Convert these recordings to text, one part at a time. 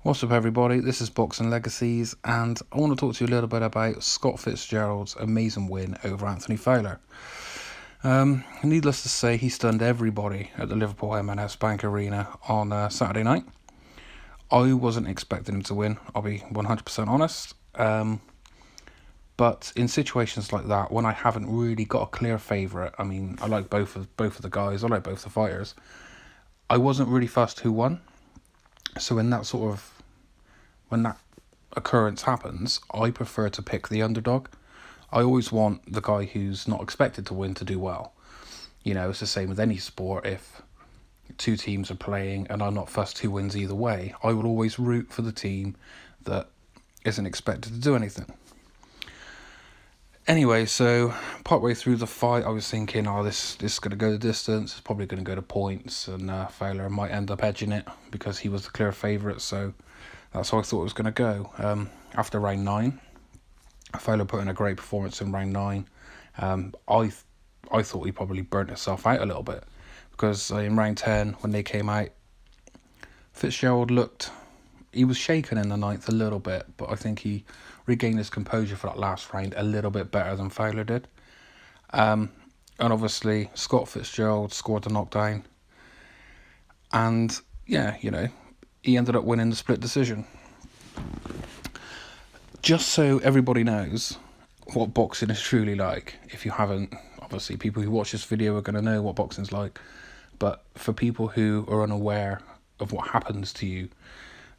What's up everybody, this is Boxing Legacies and I want to talk to you a little bit about Scott Fitzgerald's amazing win over Anthony Fowler. Needless to say, he stunned everybody at the Liverpool M&S Bank Arena on Saturday night. I wasn't expecting him to win, I'll be 100% honest. But in situations like that, when I haven't really got a clear favourite, I mean, I like both of the guys, I like both the fighters, I wasn't really fussed who won. So when that occurrence happens, I prefer to pick the underdog. I always want the guy who's not expected to win to do well. You know, it's the same with any sport. If two teams are playing and I'm not fussed who wins either way, I will always root for the team that isn't expected to do anything. Anyway, so partway through the fight, I was thinking, this is going to go the distance. It's probably going to go to points, and Fowler might end up edging it because he was the clear favourite. So that's how I thought it was going to go. After round 9, Fowler put in a great performance in round 9. I thought he probably burnt himself out a little bit because in round 10, when they came out, Fitzgerald he was shaken in the 9th a little bit, but I think he regained his composure for that last round a little bit better than Fowler did. And obviously, Scott Fitzgerald scored the knockdown. And yeah, he ended up winning the split decision. Just so everybody knows what boxing is truly like, if you haven't, obviously people who watch this video are going to know what boxing's like, but for people who are unaware of what happens to you,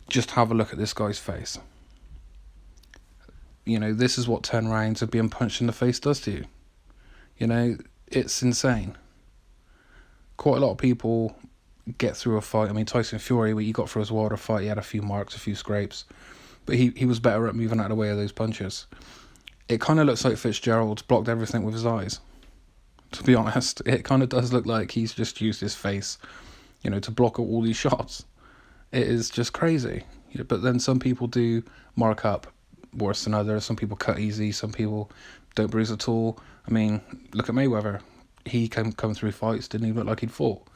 just have a look at this guy's face. This is what 10 rounds of being punched in the face does to you. It's insane. Quite a lot of people get through a fight. I mean, Tyson Fury, when he got through his Wilder fight, he had a few marks, a few scrapes, but he was better at moving out of the way of those punches. It kind of looks like Fitzgerald's blocked everything with his eyes. To be honest, it kind of does look like he's just used his face, to block all these shots. It is just crazy. But then some people do mark up worse than others. Some people cut easy. Some people don't bruise at all. I mean, look at Mayweather. He come through fights, didn't even look like he'd fought.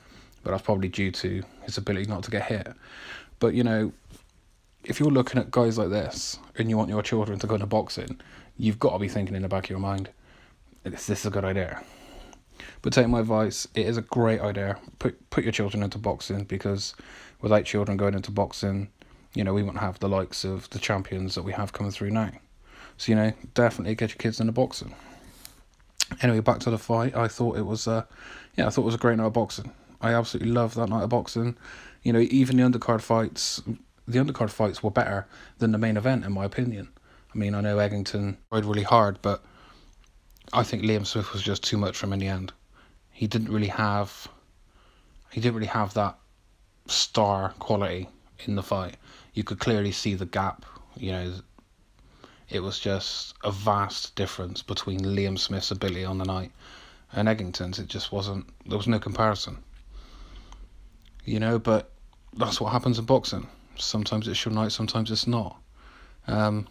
But that's probably due to his ability not to get hit. But, if you're looking at guys like this and you want your children to go into boxing, you've got to be thinking in the back of your mind, is this a good idea? But take my advice, it is a great idea. Put your children into boxing, because without children going into boxing, we won't have the likes of the champions that we have coming through now. So, definitely get your kids into boxing. Anyway, back to the fight. I thought it was a great night of boxing. I absolutely loved that night of boxing. Even the undercard fights were better than the main event, in my opinion. I mean, I know Eggington tried really hard, but I think Liam Smith was just too much for him in the end. He didn't really have that star quality in the fight. You could clearly see the gap. It was just a vast difference between Liam Smith's ability on the night and Eggington's. It just wasn't. There was no comparison. But that's what happens in boxing. Sometimes it's your night, sometimes it's not. The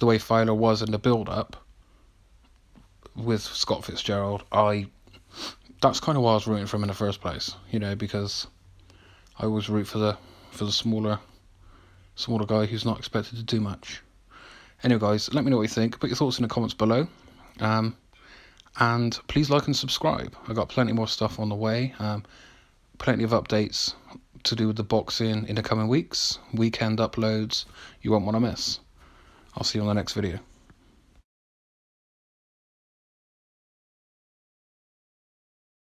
way Fowler was in the build-up with Scott Fitzgerald, that's kind of why I was rooting for him in the first place. Because I always root for the smaller guy who's not expected to do much. Anyway, guys, let me know what you think. Put your thoughts in the comments below. And please like and subscribe. I got plenty more stuff on the way. Plenty of updates to do with the boxing in the coming weeks. Weekend uploads you won't want to miss. I'll see you on the next video.